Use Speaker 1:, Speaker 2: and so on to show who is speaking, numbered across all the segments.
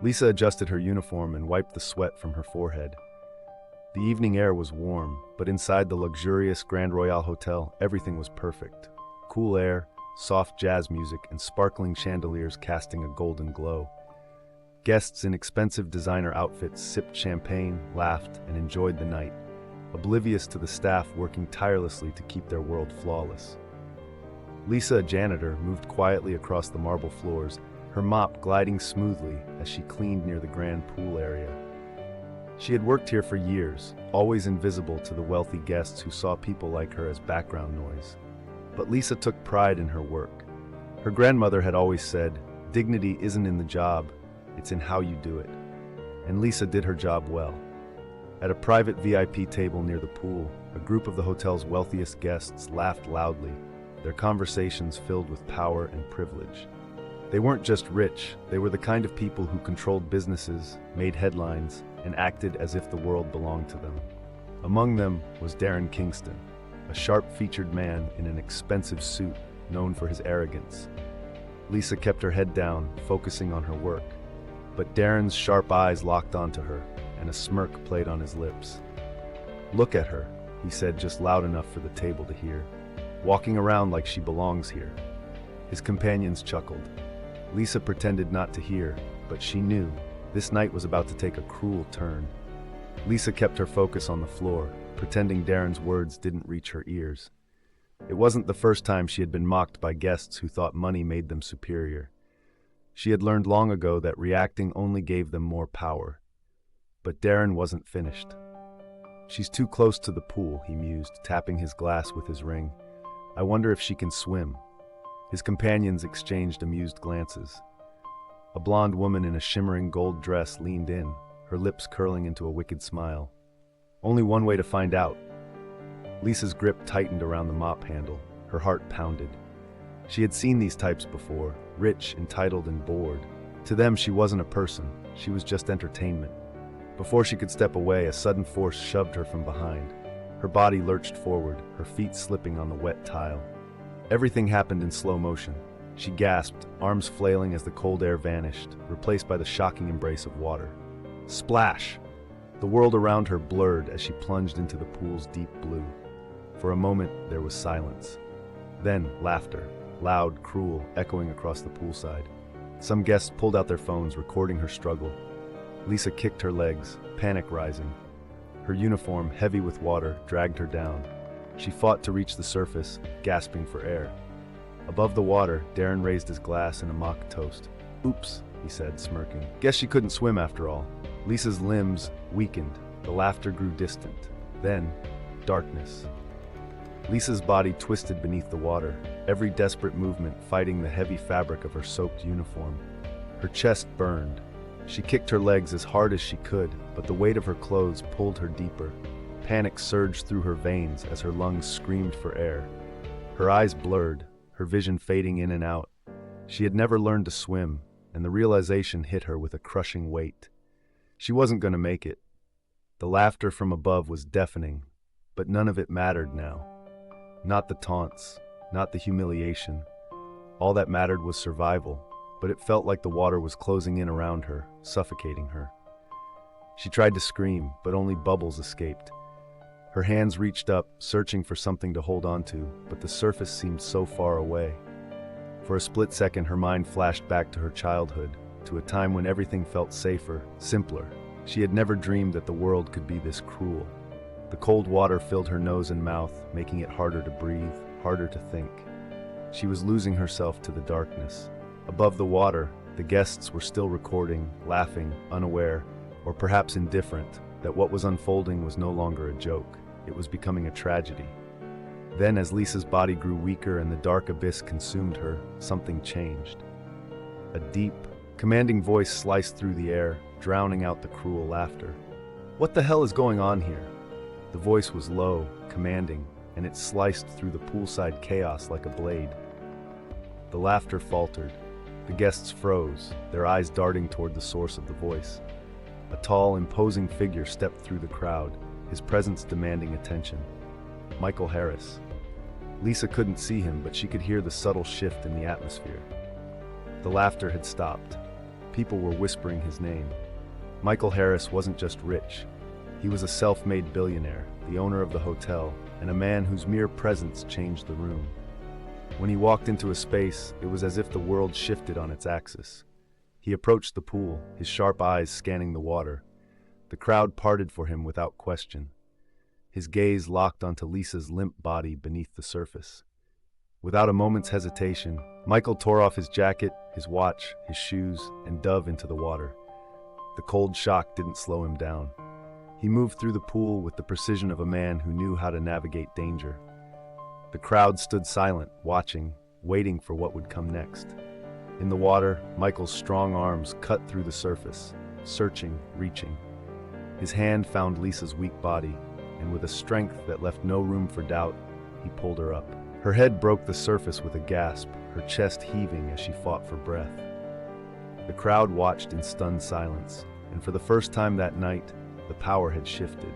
Speaker 1: Lisa adjusted her uniform and wiped the sweat from her forehead. The evening air was warm, but inside the luxurious Grand Royale Hotel, everything was perfect. Cool air, soft jazz music, and sparkling chandeliers casting a golden glow. Guests in expensive designer outfits sipped champagne, laughed, and enjoyed the night, oblivious to the staff working tirelessly to keep their world flawless. Lisa, a janitor, moved quietly across the marble floors, her mop gliding smoothly as she cleaned near the grand pool area. She had worked here for years, always invisible to the wealthy guests who saw people like her as background noise. But Lisa took pride in her work. Her grandmother had always said, "Dignity isn't in the job, it's in how you do it." And Lisa did her job well. At a private VIP table near the pool, a group of the hotel's wealthiest guests laughed loudly, their conversations filled with power and privilege. They weren't just rich, they were the kind of people who controlled businesses, made headlines, and acted as if the world belonged to them. Among them was Darren Kingston, a sharp-featured man in an expensive suit known for his arrogance. Lisa kept her head down, focusing on her work, but Darren's sharp eyes locked onto her, and a smirk played on his lips. "Look at her," he said just loud enough for the table to hear, "walking around like she belongs here." His companions chuckled. Lisa pretended not to hear, but she knew this night was about to take a cruel turn. Lisa kept her focus on the floor, pretending Darren's words didn't reach her ears. It wasn't the first time she had been mocked by guests who thought money made them superior. She had learned long ago that reacting only gave them more power. But Darren wasn't finished. "She's too close to the pool," he mused, tapping his glass with his ring. "I wonder if she can swim." His companions exchanged amused glances. A blonde woman in a shimmering gold dress leaned in, her lips curling into a wicked smile. Only one way to find out. Lisa's grip tightened around the mop handle, her heart pounded. She had seen these types before, rich, entitled, and bored. To them, she wasn't a person, she was just entertainment. Before she could step away, a sudden force shoved her from behind. Her body lurched forward, her feet slipping on the wet tile. Everything happened in slow motion. She gasped, arms flailing as the cold air vanished, replaced by the shocking embrace of water. Splash! The world around her blurred as she plunged into the pool's deep blue. For a moment, there was silence. Then, laughter, loud, cruel, echoing across the poolside. Some guests pulled out their phones, recording her struggle. Lisa kicked her legs, panic rising. Her uniform, heavy with water, dragged her down. She fought to reach the surface, gasping for air. Above the water, Darren raised his glass in a mock toast. "Oops," he said, smirking. "Guess she couldn't swim after all." Lisa's limbs weakened. The laughter grew distant. Then, darkness. Lisa's body twisted beneath the water, every desperate movement fighting the heavy fabric of her soaked uniform. Her chest burned. She kicked her legs as hard as she could, but the weight of her clothes pulled her deeper. Panic surged through her veins as her lungs screamed for air. Her eyes blurred, her vision fading in and out. She had never learned to swim, and the realization hit her with a crushing weight. She wasn't going to make it. The laughter from above was deafening, but none of it mattered now. Not the taunts, not the humiliation. All that mattered was survival, but it felt like the water was closing in around her, suffocating her. She tried to scream, but only bubbles escaped. Her hands reached up, searching for something to hold onto, but the surface seemed so far away. For a split second, her mind flashed back to her childhood, to a time when everything felt safer, simpler. She had never dreamed that the world could be this cruel. The cold water filled her nose and mouth, making it harder to breathe, harder to think. She was losing herself to the darkness. Above the water, the guests were still recording, laughing, unaware, or perhaps indifferent, that what was unfolding was no longer a joke. It was becoming a tragedy. Then, as Lisa's body grew weaker and the dark abyss consumed her, something changed. A deep, commanding voice sliced through the air, drowning out the cruel laughter. "What the hell is going on here?" The voice was low, commanding, and it sliced through the poolside chaos like a blade. The laughter faltered. The guests froze, their eyes darting toward the source of the voice. A tall, imposing figure stepped through the crowd, his presence demanding attention. Michael Harris. Lisa couldn't see him, but she could hear the subtle shift in the atmosphere. The laughter had stopped. People were whispering his name. Michael Harris wasn't just rich. He was a self-made billionaire, the owner of the hotel, and a man whose mere presence changed the room. When he walked into a space, it was as if the world shifted on its axis. He approached the pool, his sharp eyes scanning the water. The crowd parted for him without question. His gaze locked onto Lisa's limp body beneath the surface. Without a moment's hesitation, Michael tore off his jacket, his watch, his shoes, and dove into the water. The cold shock didn't slow him down. He moved through the pool with the precision of a man who knew how to navigate danger. The crowd stood silent, watching, waiting for what would come next. In the water, Michael's strong arms cut through the surface, searching, reaching. His hand found Lisa's weak body, and with a strength that left no room for doubt, he pulled her up. Her head broke the surface with a gasp, her chest heaving as she fought for breath. The crowd watched in stunned silence, and for the first time that night, the power had shifted.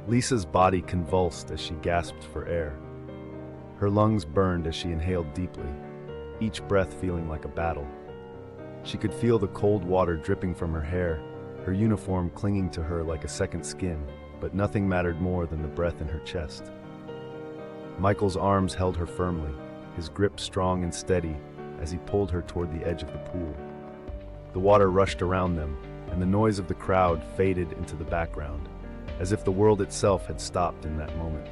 Speaker 1: Lisa's body convulsed as she gasped for air. Her lungs burned as she inhaled deeply, each breath feeling like a battle. She could feel the cold water dripping from her hair, her uniform clinging to her like a second skin, but nothing mattered more than the breath in her chest. Michael's arms held her firmly, his grip strong and steady as he pulled her toward the edge of the pool. The water rushed around them, and the noise of the crowd faded into the background, as if the world itself had stopped in that moment.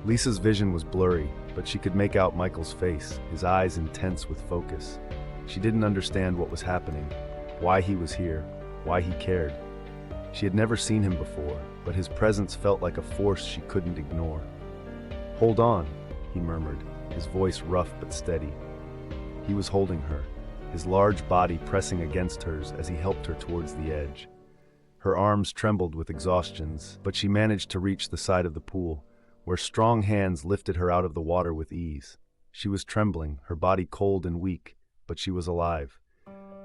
Speaker 1: Lisa's vision was blurry, but she could make out Michael's face, his eyes intense with focus. She didn't understand what was happening, why he was here, why he cared. She had never seen him before, but his presence felt like a force she couldn't ignore. "Hold on," he murmured, his voice rough but steady. He was holding her, his large body pressing against hers as he helped her towards the edge. Her arms trembled with exhaustion, but she managed to reach the side of the pool, where strong hands lifted her out of the water with ease. She was trembling, her body cold and weak, but she was alive.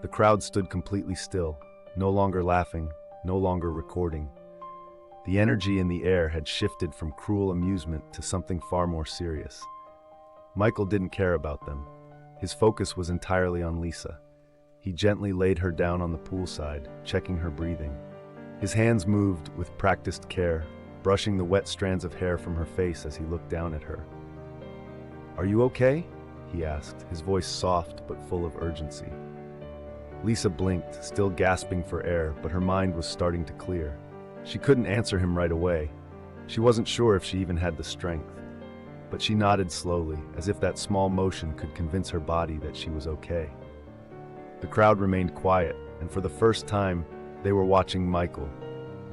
Speaker 1: The crowd stood completely still, no longer laughing, no longer recording. The energy in the air had shifted from cruel amusement to something far more serious. Michael didn't care about them. His focus was entirely on Lisa. He gently laid her down on the poolside, checking her breathing. His hands moved with practiced care, brushing the wet strands of hair from her face as he looked down at her. "Are you okay?" he asked, his voice soft but full of urgency. Lisa blinked, still gasping for air, but her mind was starting to clear. She couldn't answer him right away. She wasn't sure if she even had the strength. But she nodded slowly, as if that small motion could convince her body that she was okay. The crowd remained quiet, and for the first time, they were watching Michael,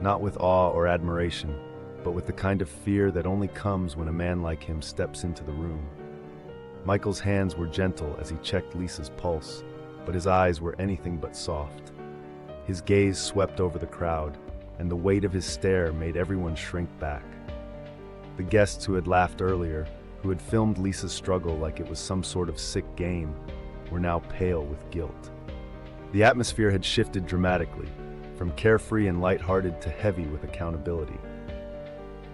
Speaker 1: not with awe or admiration, but with the kind of fear that only comes when a man like him steps into the room. Michael's hands were gentle as he checked Lisa's pulse, but his eyes were anything but soft. His gaze swept over the crowd, and the weight of his stare made everyone shrink back. The guests who had laughed earlier, who had filmed Lisa's struggle like it was some sort of sick game, were now pale with guilt. The atmosphere had shifted dramatically, from carefree and lighthearted to heavy with accountability.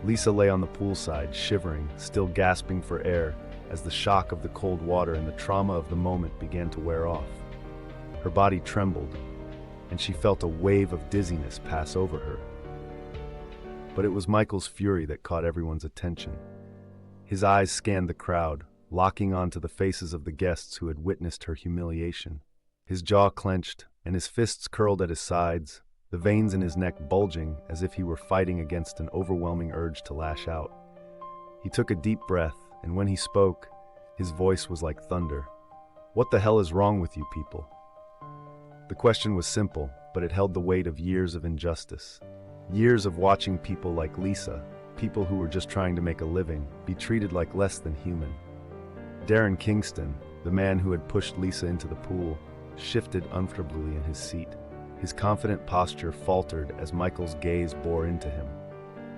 Speaker 1: Lisa lay on the poolside, shivering, still gasping for air, as the shock of the cold water and the trauma of the moment began to wear off. Her body trembled, and she felt a wave of dizziness pass over her. But it was Michael's fury that caught everyone's attention. His eyes scanned the crowd, locking onto the faces of the guests who had witnessed her humiliation. His jaw clenched, and his fists curled at his sides, the veins in his neck bulging as if he were fighting against an overwhelming urge to lash out. He took a deep breath, and when he spoke, his voice was like thunder. "What the hell is wrong with you people?" The question was simple, but it held the weight of years of injustice. Years of watching people like Lisa, people who were just trying to make a living, be treated like less than human. Darren Kingston, the man who had pushed Lisa into the pool, shifted uncomfortably in his seat. His confident posture faltered as Michael's gaze bore into him.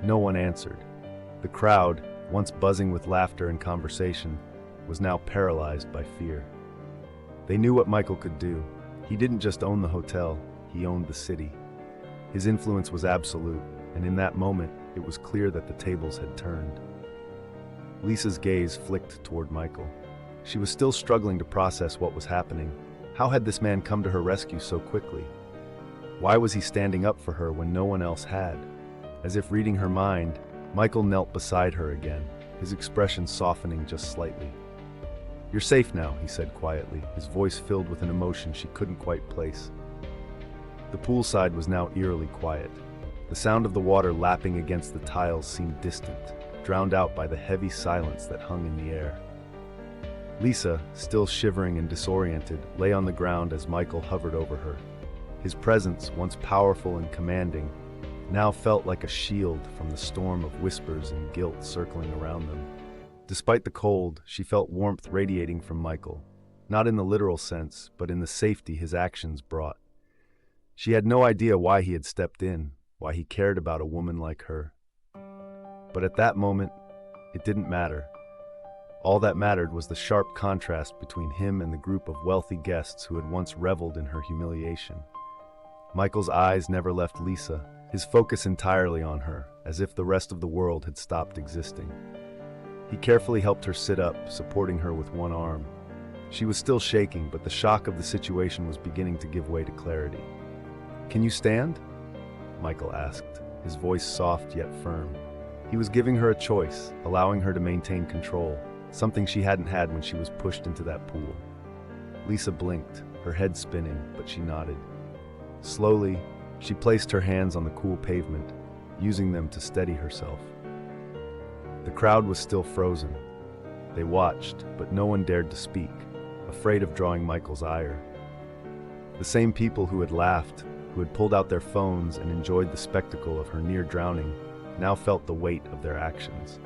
Speaker 1: No one answered. The crowd, once buzzing with laughter and conversation, was now paralyzed by fear. They knew what Michael could do. He didn't just own the hotel, he owned the city. His influence was absolute, and in that moment, it was clear that the tables had turned. Lisa's gaze flicked toward Michael. She was still struggling to process what was happening. How had this man come to her rescue so quickly? Why was he standing up for her when no one else had? As if reading her mind, Michael knelt beside her again, his expression softening just slightly. "You're safe now," he said quietly, his voice filled with an emotion she couldn't quite place. The poolside was now eerily quiet. The sound of the water lapping against the tiles seemed distant, drowned out by the heavy silence that hung in the air. Lisa, still shivering and disoriented, lay on the ground as Michael hovered over her. His presence, once powerful and commanding, now felt like a shield from the storm of whispers and guilt circling around them. Despite the cold, she felt warmth radiating from Michael, not in the literal sense, but in the safety his actions brought. She had no idea why he had stepped in, why he cared about a woman like her. But at that moment, it didn't matter. All that mattered was the sharp contrast between him and the group of wealthy guests who had once reveled in her humiliation. Michael's eyes never left Lisa, his focus entirely on her, as if the rest of the world had stopped existing. He carefully helped her sit up, supporting her with one arm. She was still shaking, but the shock of the situation was beginning to give way to clarity. "Can you stand?" Michael asked, his voice soft yet firm. He was giving her a choice, allowing her to maintain control, something she hadn't had when she was pushed into that pool. Lisa blinked, her head spinning, but she nodded. Slowly, she placed her hands on the cool pavement, using them to steady herself. The crowd was still frozen. They watched, but no one dared to speak, afraid of drawing Michael's ire. The same people who had laughed, who had pulled out their phones and enjoyed the spectacle of her near drowning, now felt the weight of their actions.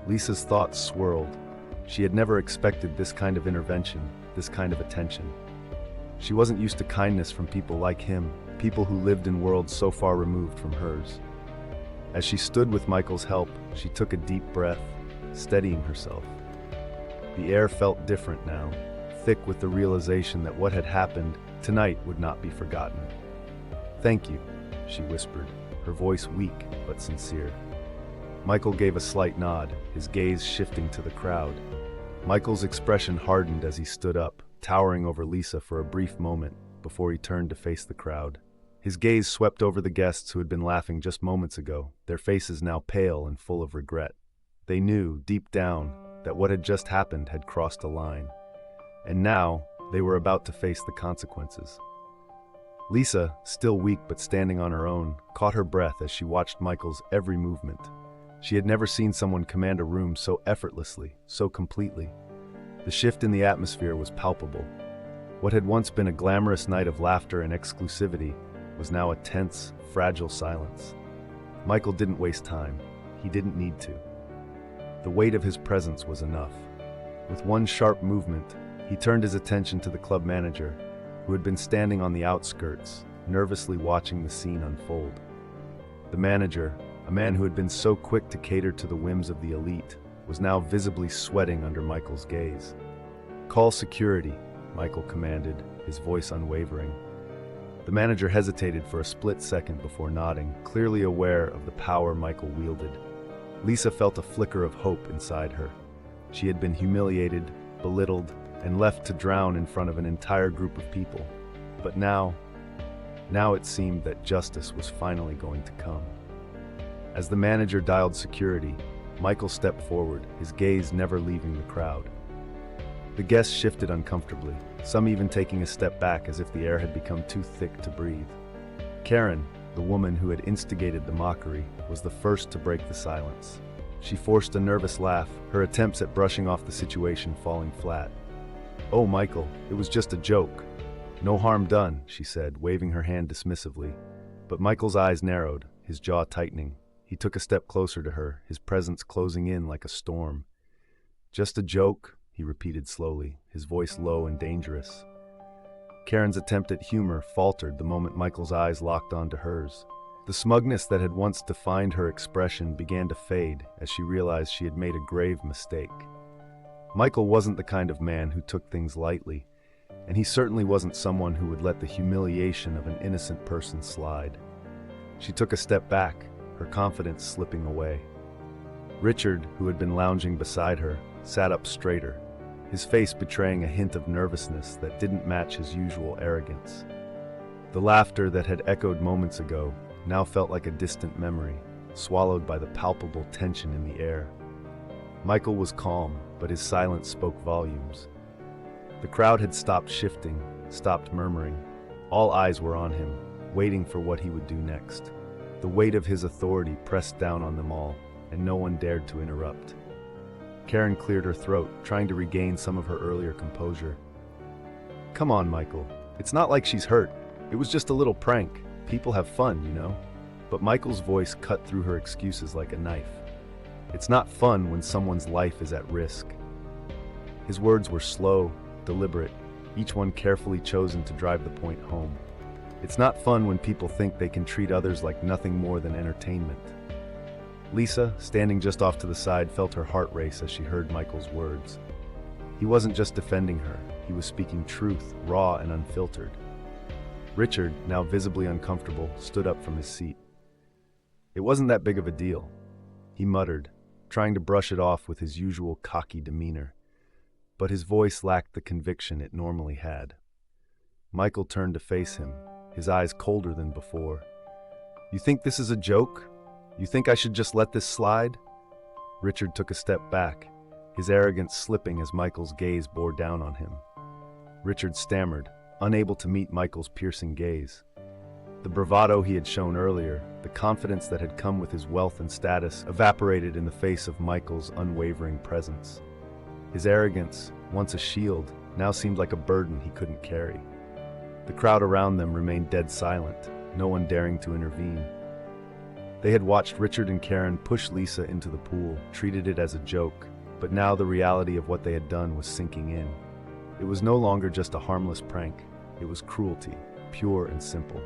Speaker 1: Lisa's thoughts swirled. She had never expected this kind of intervention, this kind of attention. She wasn't used to kindness from people like him, people who lived in worlds so far removed from hers. As she stood with Michael's help, she took a deep breath, steadying herself. The air felt different now, thick with the realization that what had happened tonight would not be forgotten. "Thank you," she whispered, her voice weak but sincere. Michael gave a slight nod, his gaze shifting to the crowd. Michael's expression hardened as he stood up, towering over Lisa for a brief moment before he turned to face the crowd. His gaze swept over the guests who had been laughing just moments ago, their faces now pale and full of regret. They knew, deep down, that what had just happened had crossed a line. And now, they were about to face the consequences. Lisa, still weak but standing on her own, caught her breath as she watched Michael's every movement. She had never seen someone command a room so effortlessly, so completely. The shift in the atmosphere was palpable. What had once been a glamorous night of laughter and exclusivity was now a tense, fragile silence. Michael didn't waste time. He didn't need to. The weight of his presence was enough. With one sharp movement, he turned his attention to the club manager, who had been standing on the outskirts, nervously watching the scene unfold. The manager, a man who had been so quick to cater to the whims of the elite, was now visibly sweating under Michael's gaze. "Call security," Michael commanded, his voice unwavering. The manager hesitated for a split second before nodding, clearly aware of the power Michael wielded. Lisa felt a flicker of hope inside her. She had been humiliated, belittled, and left to drown in front of an entire group of people. But now it seemed that justice was finally going to come. As the manager dialed security, Michael stepped forward, his gaze never leaving the crowd. The guests shifted uncomfortably, some even taking a step back as if the air had become too thick to breathe. Karen, the woman who had instigated the mockery, was the first to break the silence. She forced a nervous laugh, her attempts at brushing off the situation falling flat. "Oh, Michael, it was just a joke. No harm done," she said, waving her hand dismissively. But Michael's eyes narrowed, his jaw tightening. He took a step closer to her, his presence closing in like a storm. "Just a joke," he repeated slowly, his voice low and dangerous. Karen's attempt at humor faltered the moment Michael's eyes locked onto hers. The smugness that had once defined her expression began to fade as she realized she had made a grave mistake. Michael wasn't the kind of man who took things lightly, and he certainly wasn't someone who would let the humiliation of an innocent person slide. She took a step back, her confidence slipping away. Richard, who had been lounging beside her, sat up straighter, his face betraying a hint of nervousness that didn't match his usual arrogance. The laughter that had echoed moments ago now felt like a distant memory, swallowed by the palpable tension in the air. Michael was calm, but his silence spoke volumes. The crowd had stopped shifting, stopped murmuring. All eyes were on him, waiting for what he would do next. The weight of his authority pressed down on them all, and no one dared to interrupt. Karen cleared her throat, trying to regain some of her earlier composure. "Come on, Michael. It's not like she's hurt. It was just a little prank. People have fun, you know." But Michael's voice cut through her excuses like a knife. "It's not fun when someone's life is at risk." His words were slow, deliberate, each one carefully chosen to drive the point home. It's not fun when people think they can treat others like nothing more than entertainment. Lisa, standing just off to the side, felt her heart race as she heard Michael's words. He wasn't just defending her, he was speaking truth, raw and unfiltered. Richard, now visibly uncomfortable, stood up from his seat. "It wasn't that big of a deal," he muttered, trying to brush it off with his usual cocky demeanor. But his voice lacked the conviction it normally had. Michael turned to face him, his eyes colder than before. "You think this is a joke? You think I should just let this slide?" Richard took a step back, his arrogance slipping as Michael's gaze bore down on him. Richard stammered, unable to meet Michael's piercing gaze. The bravado he had shown earlier, the confidence that had come with his wealth and status, evaporated in the face of Michael's unwavering presence. His arrogance, once a shield, now seemed like a burden he couldn't carry. The crowd around them remained dead silent, no one daring to intervene. They had watched Richard and Karen push Lisa into the pool, treated it as a joke, but now the reality of what they had done was sinking in. It was no longer just a harmless prank, it was cruelty, pure and simple,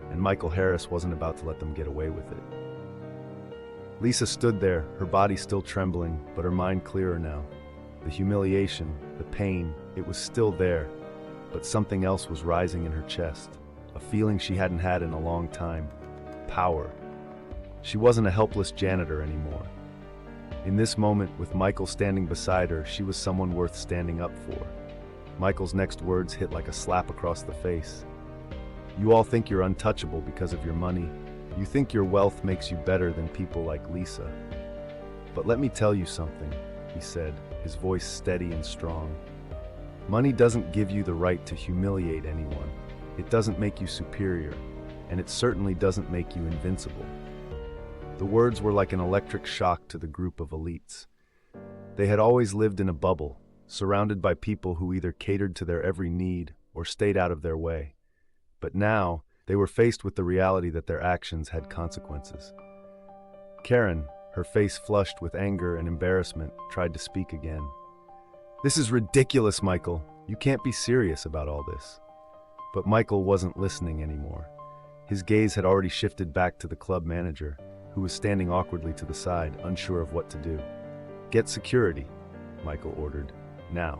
Speaker 1: and Michael Harris wasn't about to let them get away with it. Lisa stood there, her body still trembling, but her mind clearer now. The humiliation, the pain, it was still there, but something else was rising in her chest, a feeling she hadn't had in a long time. Power. She wasn't a helpless janitor anymore. In this moment, with Michael standing beside her, she was someone worth standing up for. Michael's next words hit like a slap across the face. "You all think you're untouchable because of your money. You think your wealth makes you better than people like Lisa. But let me tell you something," he said, his voice steady and strong. "Money doesn't give you the right to humiliate anyone. It doesn't make you superior, and it certainly doesn't make you invincible." The words were like an electric shock to the group of elites. They had always lived in a bubble, surrounded by people who either catered to their every need or stayed out of their way. But now, they were faced with the reality that their actions had consequences. Karen, her face flushed with anger and embarrassment, tried to speak again. "This is ridiculous, Michael. You can't be serious about all this." But Michael wasn't listening anymore. His gaze had already shifted back to the club manager, who was standing awkwardly to the side, unsure of what to do. "Get security," Michael ordered. "Now."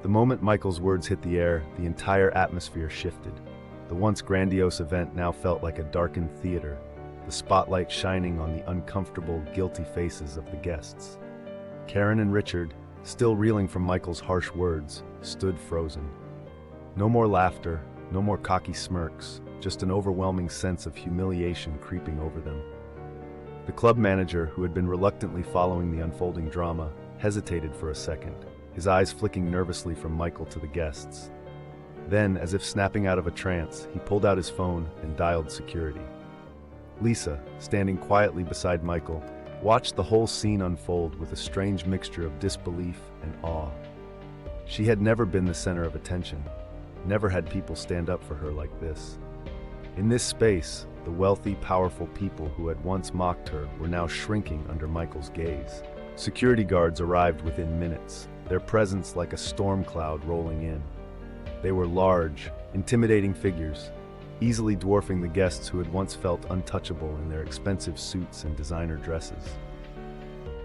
Speaker 1: The moment Michael's words hit the air, the entire atmosphere shifted. The once grandiose event now felt like a darkened theater, the spotlight shining on the uncomfortable, guilty faces of the guests. Karen and Richard, still reeling from Michael's harsh words, stood frozen. No more laughter, no more cocky smirks, just an overwhelming sense of humiliation creeping over them. The club manager, who had been reluctantly following the unfolding drama, hesitated for a second, his eyes flicking nervously from Michael to the guests. Then, as if snapping out of a trance, he pulled out his phone and dialed security. Lisa, standing quietly beside Michael, watched the whole scene unfold with a strange mixture of disbelief and awe. She had never been the center of attention, never had people stand up for her like this. In this space, the wealthy, powerful people who had once mocked her were now shrinking under Michael's gaze. Security guards arrived within minutes, their presence like a storm cloud rolling in. They were large, intimidating figures, easily dwarfing the guests who had once felt untouchable in their expensive suits and designer dresses.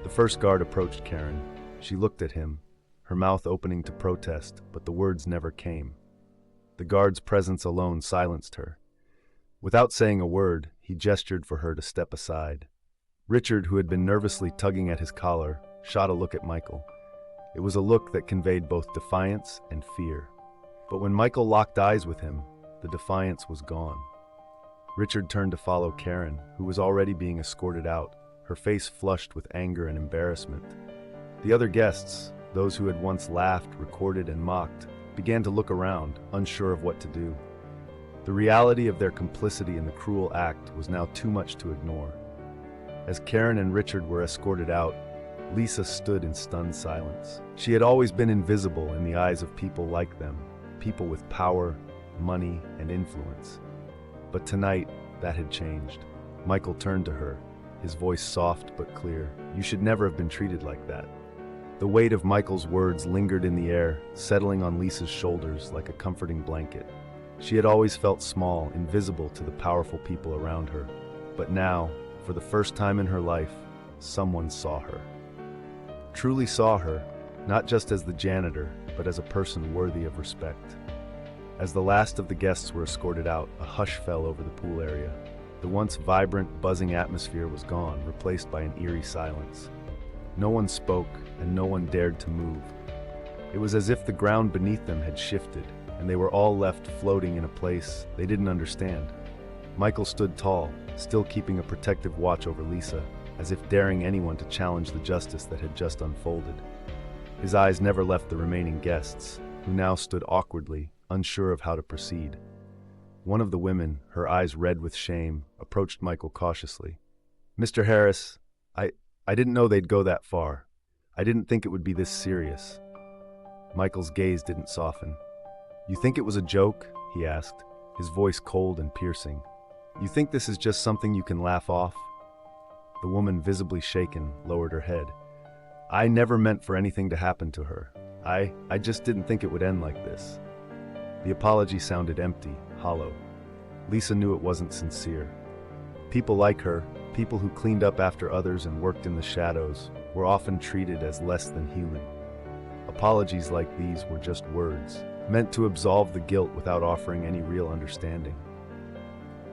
Speaker 1: The first guard approached Karen. She looked at him, her mouth opening to protest, but the words never came. The guard's presence alone silenced her. Without saying a word, he gestured for her to step aside. Richard, who had been nervously tugging at his collar, shot a look at Michael. It was a look that conveyed both defiance and fear. But when Michael locked eyes with him, the defiance was gone. Richard turned to follow Karen, who was already being escorted out, her face flushed with anger and embarrassment. The other guests, those who had once laughed, recorded, and mocked, began to look around, unsure of what to do. The reality of their complicity in the cruel act was now too much to ignore. As Karen and Richard were escorted out, Lisa stood in stunned silence. She had always been invisible in the eyes of people like them, people with power, money, and influence. But tonight, that had changed. Michael turned to her, his voice soft but clear. "You should never have been treated like that." The weight of Michael's words lingered in the air, settling on Lisa's shoulders like a comforting blanket. She had always felt small, invisible to the powerful people around her. But now, for the first time in her life, someone saw her. Truly saw her, not just as the janitor, but as a person worthy of respect. As the last of the guests were escorted out, a hush fell over the pool area. The once vibrant, buzzing atmosphere was gone, replaced by an eerie silence. No one spoke, and no one dared to move. It was as if the ground beneath them had shifted, and they were all left floating in a place they didn't understand. Michael stood tall, still keeping a protective watch over Lisa, as if daring anyone to challenge the justice that had just unfolded. His eyes never left the remaining guests, who now stood awkwardly, unsure of how to proceed. One of the women, her eyes red with shame, approached Michael cautiously. "Mr. Harris, I didn't know they'd go that far. I didn't think it would be this serious." Michael's gaze didn't soften. "You think it was a joke?" he asked, his voice cold and piercing. "You think this is just something you can laugh off?" The woman, visibly shaken, lowered her head. "I never meant for anything to happen to her. I just didn't think it would end like this." The apology sounded empty, hollow. Lisa knew it wasn't sincere. People like her, people who cleaned up after others and worked in the shadows, were often treated as less than human. Apologies like these were just words, meant to absolve the guilt without offering any real understanding.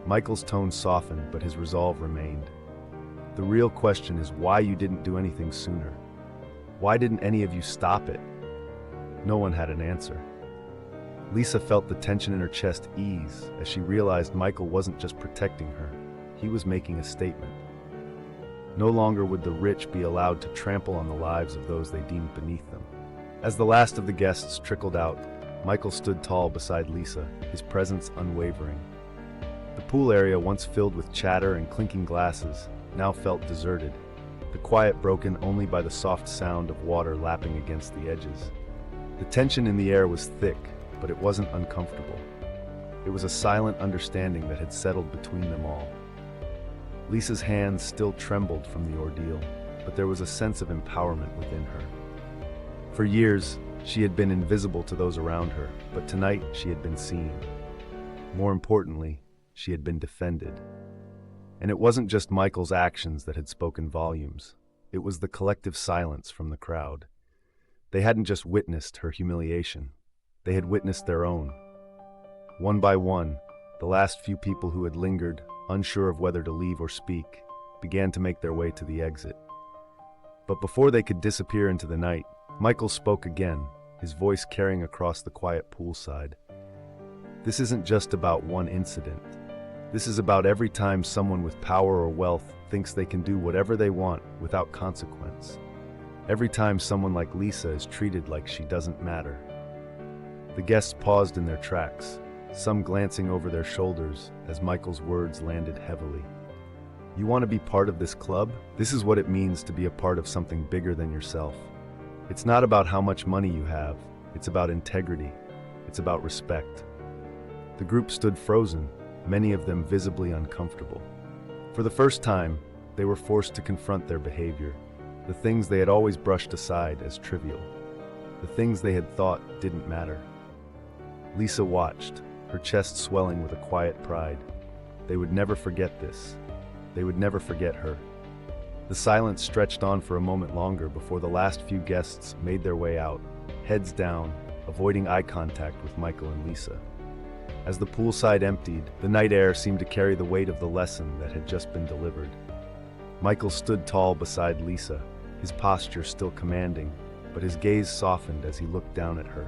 Speaker 1: Michael's tone softened, but his resolve remained. "The real question is why you didn't do anything sooner. Why didn't any of you stop it?" No one had an answer. Lisa felt the tension in her chest ease as she realized Michael wasn't just protecting her. He was making a statement. No longer would the rich be allowed to trample on the lives of those they deemed beneath them. As the last of the guests trickled out, Michael stood tall beside Lisa, his presence unwavering. The pool area, once filled with chatter and clinking glasses, now felt deserted, the quiet broken only by the soft sound of water lapping against the edges. The tension in the air was thick, but it wasn't uncomfortable. It was a silent understanding that had settled between them all. Lisa's hands still trembled from the ordeal, but there was a sense of empowerment within her. For years, she had been invisible to those around her, but tonight she had been seen. More importantly, she had been defended. And it wasn't just Michael's actions that had spoken volumes. It was the collective silence from the crowd. They hadn't just witnessed her humiliation. They had witnessed their own. One by one, the last few people who had lingered, unsure of whether to leave or speak, began to make their way to the exit. But before they could disappear into the night, Michael spoke again, his voice carrying across the quiet poolside. "This isn't just about one incident. This is about every time someone with power or wealth thinks they can do whatever they want without consequence. Every time someone like Lisa is treated like she doesn't matter." The guests paused in their tracks, some glancing over their shoulders as Michael's words landed heavily. "You want to be part of this club? This is what it means to be a part of something bigger than yourself. It's not about how much money you have. It's about integrity. It's about respect." The group stood frozen, many of them visibly uncomfortable. For the first time, they were forced to confront their behavior, the things they had always brushed aside as trivial, the things they had thought didn't matter. Lisa watched, her chest swelling with a quiet pride. They would never forget this. They would never forget her. The silence stretched on for a moment longer before the last few guests made their way out, heads down, avoiding eye contact with Michael and Lisa. As the poolside emptied, the night air seemed to carry the weight of the lesson that had just been delivered. Michael stood tall beside Lisa, his posture still commanding, but his gaze softened as he looked down at her.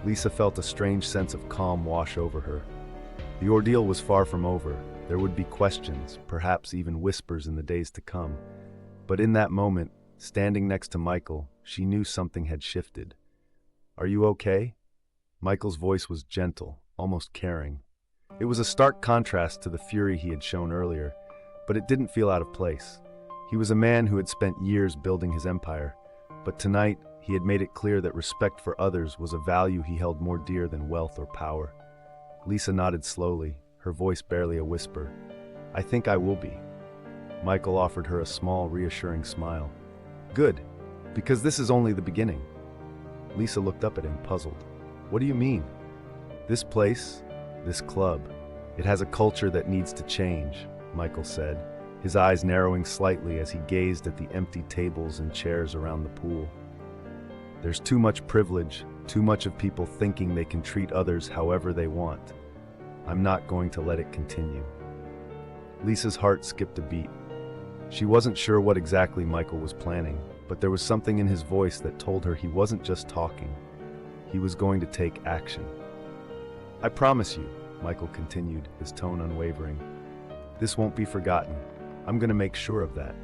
Speaker 1: Lisa felt a strange sense of calm wash over her, The ordeal was far from over. There would be questions, perhaps even whispers in the days to come. But in that moment, standing next to Michael, she knew something had shifted. "Are you okay?" Michael's voice was gentle, almost caring. It was a stark contrast to the fury he had shown earlier, but it didn't feel out of place. He was a man who had spent years building his empire, but tonight he had made it clear that respect for others was a value he held more dear than wealth or power. Lisa nodded slowly, her voice barely a whisper. "I think I will be." Michael offered her a small, reassuring smile. "Good, because this is only the beginning." Lisa looked up at him, puzzled. "What do you mean?" "This place, this club, it has a culture that needs to change," Michael said, his eyes narrowing slightly as he gazed at the empty tables and chairs around the pool. "There's too much privilege, too much of people thinking they can treat others however they want. I'm not going to let it continue." Lisa's heart skipped a beat. She wasn't sure what exactly Michael was planning, but there was something in his voice that told her he wasn't just talking. He was going to take action. "I promise you," Michael continued, his tone unwavering. "This won't be forgotten. I'm going to make sure of that."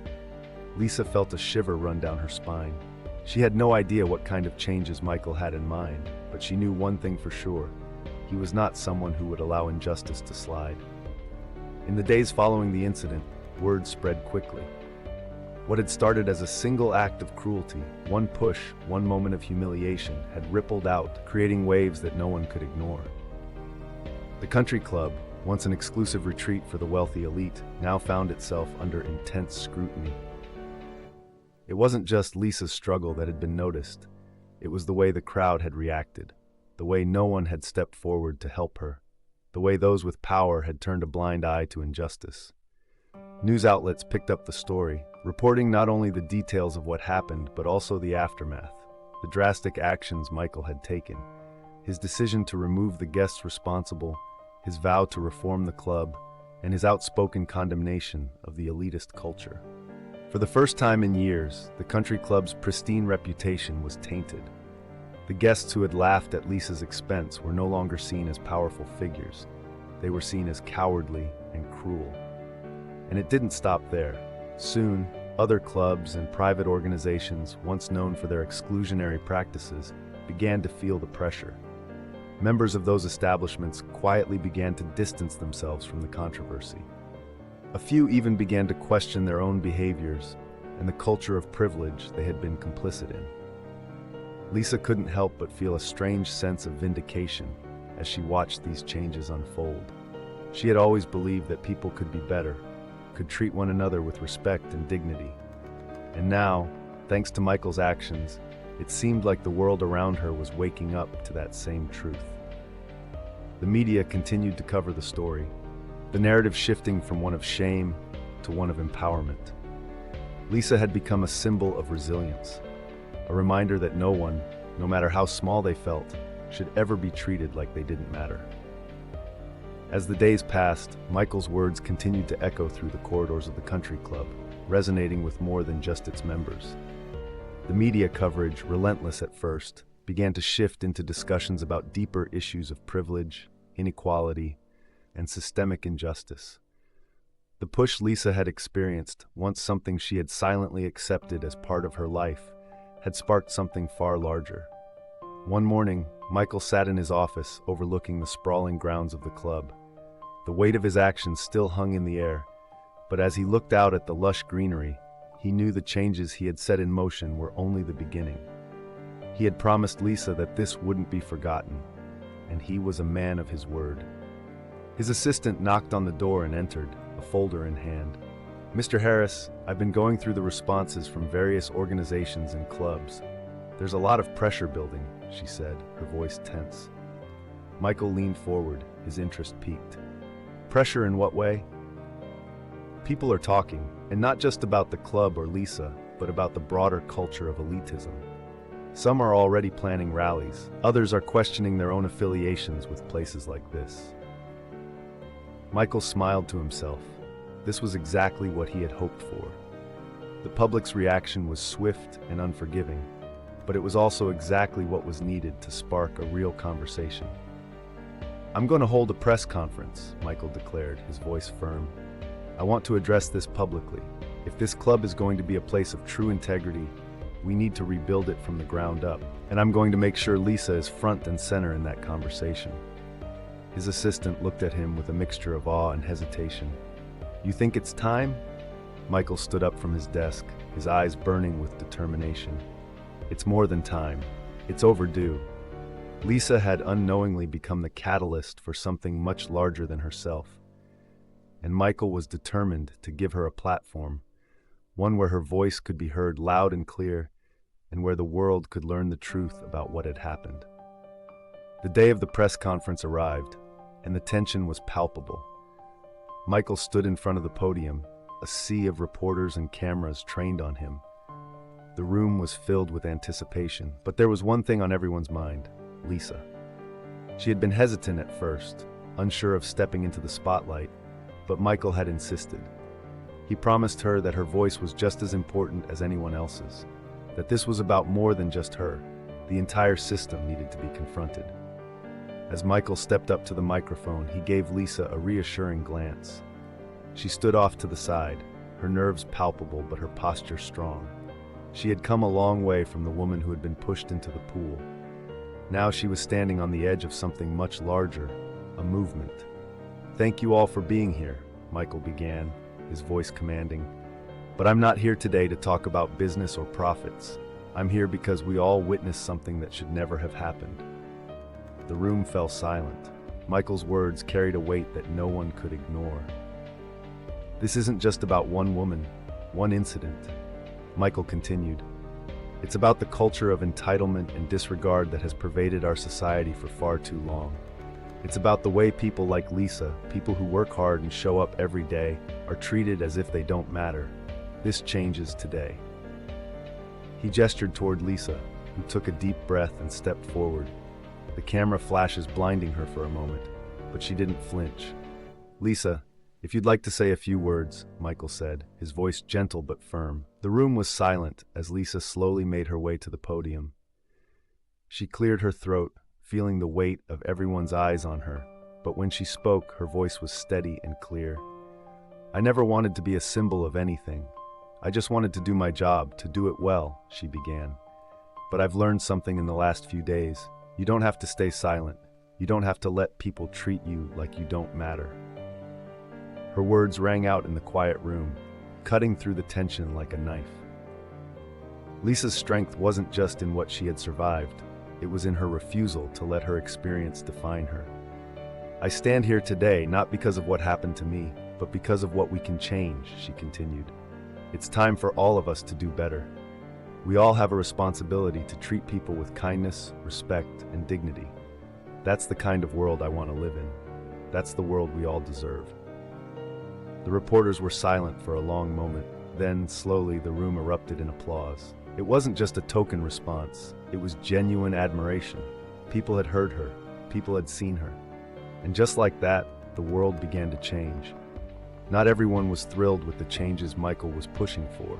Speaker 1: Lisa felt a shiver run down her spine. She had no idea what kind of changes Michael had in mind, but she knew one thing for sure. He was not someone who would allow injustice to slide. In the days following the incident, word spread quickly. What had started as a single act of cruelty, one push, one moment of humiliation, had rippled out, creating waves that no one could ignore. The country club, once an exclusive retreat for the wealthy elite, now found itself under intense scrutiny. It wasn't just Lisa's struggle that had been noticed. It was the way the crowd had reacted, the way no one had stepped forward to help her, the way those with power had turned a blind eye to injustice. News outlets picked up the story, reporting not only the details of what happened, but also the aftermath, the drastic actions Michael had taken, his decision to remove the guests responsible, his vow to reform the club, and his outspoken condemnation of the elitist culture. For the first time in years, the country club's pristine reputation was tainted. The guests who had laughed at Lisa's expense were no longer seen as powerful figures. They were seen as cowardly and cruel. And it didn't stop there. Soon, other clubs and private organizations, once known for their exclusionary practices, began to feel the pressure. Members of those establishments quietly began to distance themselves from the controversy. A few even began to question their own behaviors and the culture of privilege they had been complicit in. Lisa couldn't help but feel a strange sense of vindication as she watched these changes unfold. She had always believed that people could be better, could treat one another with respect and dignity. And now, thanks to Michael's actions, it seemed like the world around her was waking up to that same truth. The media continued to cover the story, the narrative shifting from one of shame to one of empowerment. Lisa had become a symbol of resilience, a reminder that no one, no matter how small they felt, should ever be treated like they didn't matter. As the days passed, Michael's words continued to echo through the corridors of the country club, resonating with more than just its members. The media coverage, relentless at first, began to shift into discussions about deeper issues of privilege, inequality, and systemic injustice. The push Lisa had experienced, once something she had silently accepted as part of her life, had sparked something far larger. One morning, Michael sat in his office overlooking the sprawling grounds of the club. The weight of his actions still hung in the air, but as he looked out at the lush greenery, he knew the changes he had set in motion were only the beginning. He had promised Lisa that this wouldn't be forgotten, and he was a man of his word. His assistant knocked on the door and entered, a folder in hand. "Mr. Harris, I've been going through the responses from various organizations and clubs. There's a lot of pressure building," she said, her voice tense. Michael leaned forward, his interest piqued. "Pressure in what way?" "People are talking, and not just about the club or Lisa, but about the broader culture of elitism. Some are already planning rallies, others are questioning their own affiliations with places like this." Michael smiled to himself. This was exactly what he had hoped for. The public's reaction was swift and unforgiving, but it was also exactly what was needed to spark a real conversation. "I'm going to hold a press conference," Michael declared, his voice firm. "I want to address this publicly. If this club is going to be a place of true integrity, we need to rebuild it from the ground up, and I'm going to make sure Lisa is front and center in that conversation." His assistant looked at him with a mixture of awe and hesitation. "You think it's time?" Michael stood up from his desk, his eyes burning with determination. "It's more than time. It's overdue." Lisa had unknowingly become the catalyst for something much larger than herself, and Michael was determined to give her a platform, one where her voice could be heard loud and clear, and where the world could learn the truth about what had happened. The day of the press conference arrived, and the tension was palpable. Michael stood in front of the podium, a sea of reporters and cameras trained on him. The room was filled with anticipation, but there was one thing on everyone's mind: Lisa. She had been hesitant at first, unsure of stepping into the spotlight, but Michael had insisted. He promised her that her voice was just as important as anyone else's, that this was about more than just her. The entire system needed to be confronted. As Michael stepped up to the microphone, he gave Lisa a reassuring glance. She stood off to the side, her nerves palpable but her posture strong. She had come a long way from the woman who had been pushed into the pool. Now she was standing on the edge of something much larger, a movement. "Thank you all for being here," Michael began, his voice commanding. "But I'm not here today to talk about business or profits. I'm here because we all witnessed something that should never have happened." The room fell silent. Michael's words carried a weight that no one could ignore. "This isn't just about one woman, one incident," Michael continued. "It's about the culture of entitlement and disregard that has pervaded our society for far too long. It's about the way people like Lisa, people who work hard and show up every day, are treated as if they don't matter. This changes today." He gestured toward Lisa, who took a deep breath and stepped forward. The camera flashes blinding her for a moment, but she didn't flinch. "Lisa, if you'd like to say a few words," Michael said, his voice gentle but firm. The room was silent as Lisa slowly made her way to the podium. She cleared her throat, feeling the weight of everyone's eyes on her, but when she spoke, her voice was steady and clear. "I never wanted to be a symbol of anything. I just wanted to do my job, to do it well," she began. "But I've learned something in the last few days. You don't have to stay silent. You don't have to let people treat you like you don't matter." Her words rang out in the quiet room, cutting through the tension like a knife. Lisa's strength wasn't just in what she had survived. It was in her refusal to let her experience define her. "I stand here today not because of what happened to me, but because of what we can change," she continued. "It's time for all of us to do better. We all have a responsibility to treat people with kindness, respect, and dignity. That's the kind of world I want to live in. That's the world we all deserve." The reporters were silent for a long moment. Then, slowly, the room erupted in applause. It wasn't just a token response. It was genuine admiration. People had heard her. People had seen her. And just like that, the world began to change. Not everyone was thrilled with the changes Michael was pushing for.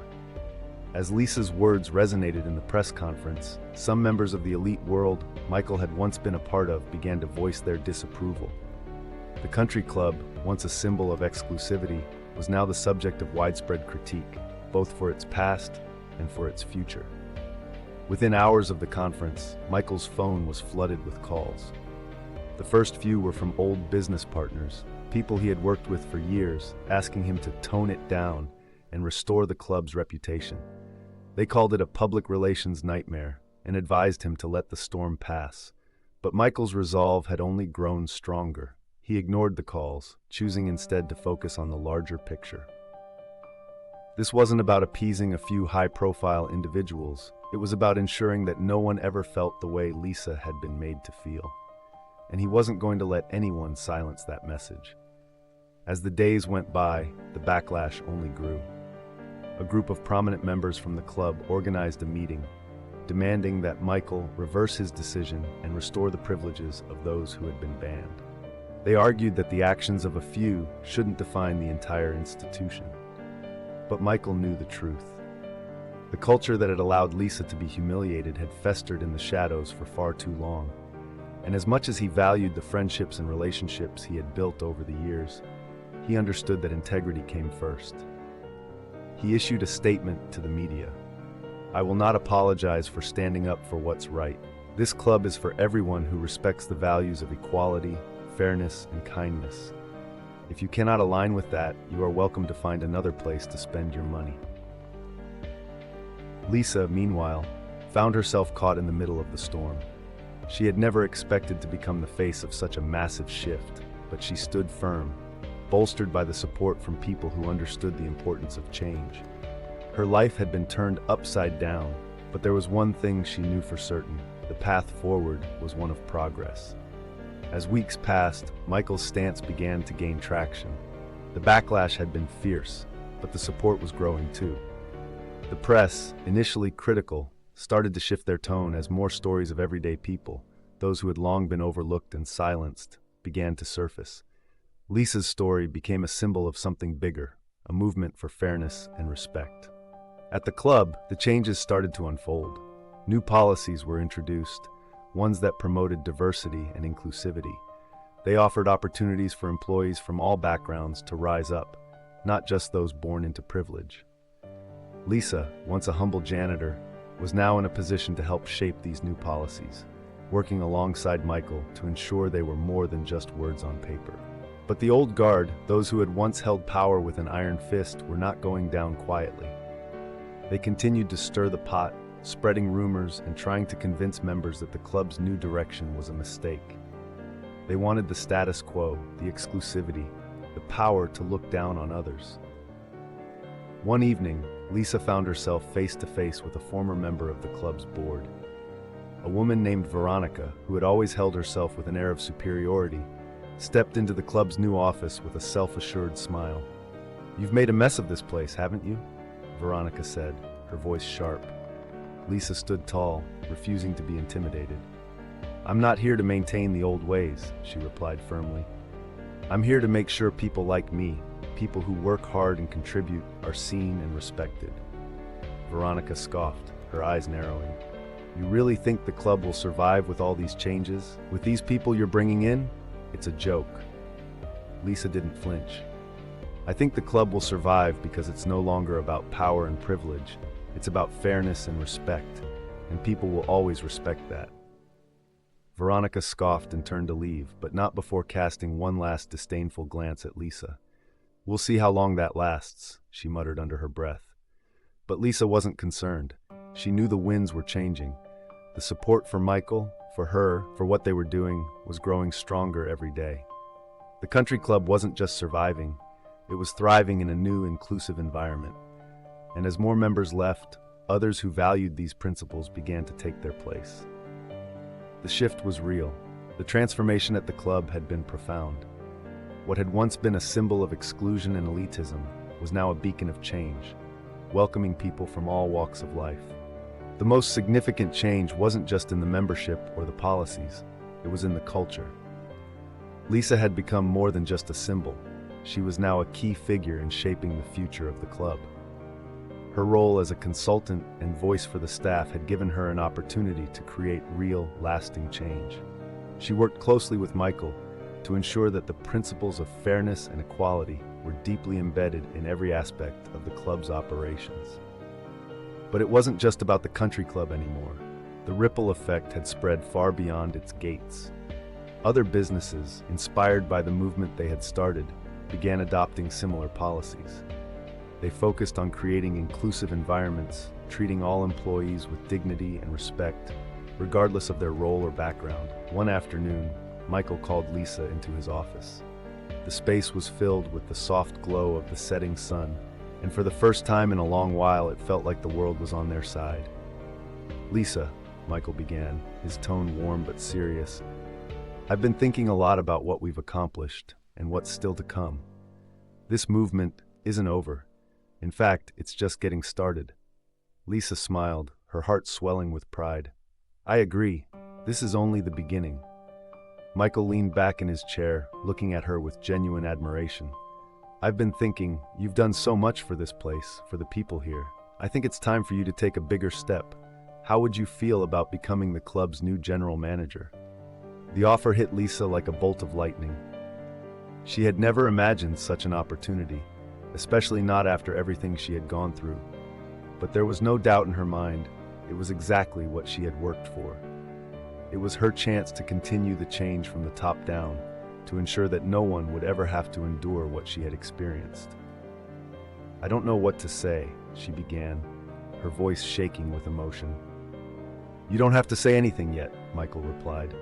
Speaker 1: As Lisa's words resonated in the press conference, some members of the elite world Michael had once been a part of began to voice their disapproval. The country club, once a symbol of exclusivity, was now the subject of widespread critique, both for its past and for its future. Within hours of the conference, Michael's phone was flooded with calls. The first few were from old business partners, people he had worked with for years, asking him to tone it down and restore the club's reputation. They called it a public relations nightmare and advised him to let the storm pass. But Michael's resolve had only grown stronger. He ignored the calls, choosing instead to focus on the larger picture. This wasn't about appeasing a few high-profile individuals. It was about ensuring that no one ever felt the way Lisa had been made to feel. And he wasn't going to let anyone silence that message. As the days went by, the backlash only grew. A group of prominent members from the club organized a meeting, demanding that Michael reverse his decision and restore the privileges of those who had been banned. They argued that the actions of a few shouldn't define the entire institution. But Michael knew the truth. The culture that had allowed Lisa to be humiliated had festered in the shadows for far too long, And as much as he valued the friendships and relationships he had built over the years, he understood that integrity came first. He issued a statement to the media. "I will not apologize for standing up for what's right. This club is for everyone who respects the values of equality, fairness, and kindness. If you cannot align with that, you are welcome to find another place to spend your money." Lisa, meanwhile, found herself caught in the middle of the storm. She had never expected to become the face of such a massive shift, but she stood firm, bolstered by the support from people who understood the importance of change. Her life had been turned upside down, but there was one thing she knew for certain: the path forward was one of progress. As weeks passed, Michael's stance began to gain traction. The backlash had been fierce, but the support was growing too. The press, initially critical, started to shift their tone as more stories of everyday people, those who had long been overlooked and silenced, began to surface. Lisa's story became a symbol of something bigger, a movement for fairness and respect. At the club, the changes started to unfold. New policies were introduced, ones that promoted diversity and inclusivity. They offered opportunities for employees from all backgrounds to rise up, not just those born into privilege. Lisa, once a humble janitor, was now in a position to help shape these new policies, working alongside Michael to ensure they were more than just words on paper. But the old guard, those who had once held power with an iron fist, were not going down quietly. They continued to stir the pot, spreading rumors and trying to convince members that the club's new direction was a mistake. They wanted the status quo, the exclusivity, the power to look down on others. One evening, Lisa found herself face to face with a former member of the club's board. A woman named Veronica, who had always held herself with an air of superiority, stepped into the club's new office with a self-assured smile. "You've made a mess of this place, haven't you?" Veronica said, her voice sharp. Lisa stood tall, refusing to be intimidated. "I'm not here to maintain the old ways," she replied firmly. "I'm here to make sure people like me, people who work hard and contribute, are seen and respected." Veronica scoffed, her eyes narrowing. "You really think the club will survive with all these changes? With these people you're bringing in? It's a joke." Lisa didn't flinch. "I think the club will survive because it's no longer about power and privilege. It's about fairness and respect, and people will always respect that." Veronica scoffed and turned to leave, but not before casting one last disdainful glance at Lisa. "We'll see how long that lasts," she muttered under her breath. But Lisa wasn't concerned. She knew the winds were changing. The support for Michael, for her, for what they were doing, was growing stronger every day. The country club wasn't just surviving, it was thriving in a new, inclusive environment. And as more members left, others who valued these principles began to take their place. The shift was real. The transformation at the club had been profound. What had once been a symbol of exclusion and elitism was now a beacon of change, welcoming people from all walks of life. The most significant change wasn't just in the membership or the policies, it was in the culture. Lisa had become more than just a symbol. She was now a key figure in shaping the future of the club. Her role as a consultant and voice for the staff had given her an opportunity to create real, lasting change. She worked closely with Michael to ensure that the principles of fairness and equality were deeply embedded in every aspect of the club's operations. But it wasn't just about the country club anymore. The ripple effect had spread far beyond its gates. Other businesses, inspired by the movement they had started, began adopting similar policies. They focused on creating inclusive environments, treating all employees with dignity and respect, regardless of their role or background. One afternoon, Michael called Lisa into his office. The space was filled with the soft glow of the setting sun, and for the first time in a long while, it felt like the world was on their side. "Lisa," Michael began, his tone warm but serious, "I've been thinking a lot about what we've accomplished and what's still to come. This movement isn't over. In fact, it's just getting started." Lisa smiled, her heart swelling with pride. "I agree. This is only the beginning." Michael leaned back in his chair, looking at her with genuine admiration. "I've been thinking, you've done so much for this place, for the people here. I think it's time for you to take a bigger step. How would you feel about becoming the club's new general manager?" The offer hit Lisa like a bolt of lightning. She had never imagined such an opportunity, especially not after everything she had gone through. But there was no doubt in her mind, it was exactly what she had worked for. It was her chance to continue the change from the top down, to ensure that no one would ever have to endure what she had experienced. "I don't know what to say," she began, her voice shaking with emotion. "You don't have to say anything yet," Michael replied.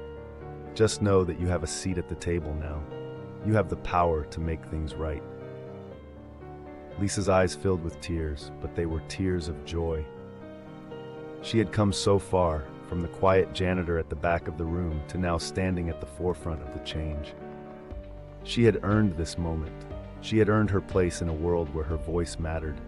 Speaker 1: "Just know that you have a seat at the table now. You have the power to make things right." Lisa's eyes filled with tears, but they were tears of joy. She had come so far, from the quiet janitor at the back of the room to now standing at the forefront of the change. She had earned this moment. She had earned her place in a world where her voice mattered.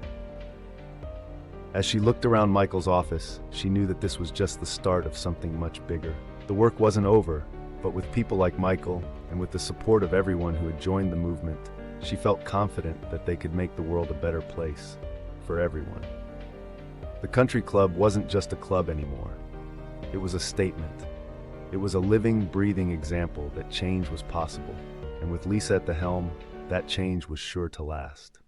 Speaker 1: As she looked around Michael's office, she knew that this was just the start of something much bigger. The work wasn't over, but with people like Michael, and with the support of everyone who had joined the movement, she felt confident that they could make the world a better place for everyone. The country club wasn't just a club anymore. It was a statement. It was a living, breathing example that change was possible. And with Lisa at the helm, that change was sure to last.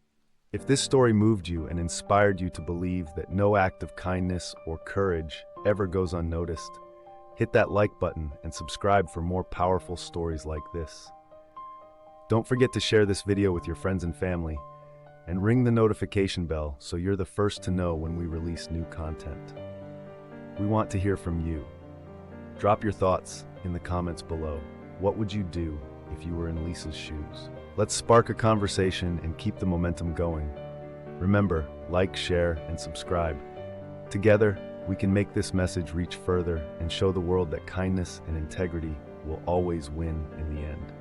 Speaker 1: If this story moved you and inspired you to believe that no act of kindness or courage ever goes unnoticed, hit that like button and subscribe for more powerful stories like this. Don't forget to share this video with your friends and family, and ring the notification bell so you're the first to know when we release new content. We want to hear from you. Drop your thoughts in the comments below. What would you do if you were in Lisa's shoes? Let's spark a conversation and keep the momentum going. Remember, like, share, and subscribe. Together, we can make this message reach further and show the world that kindness and integrity will always win in the end.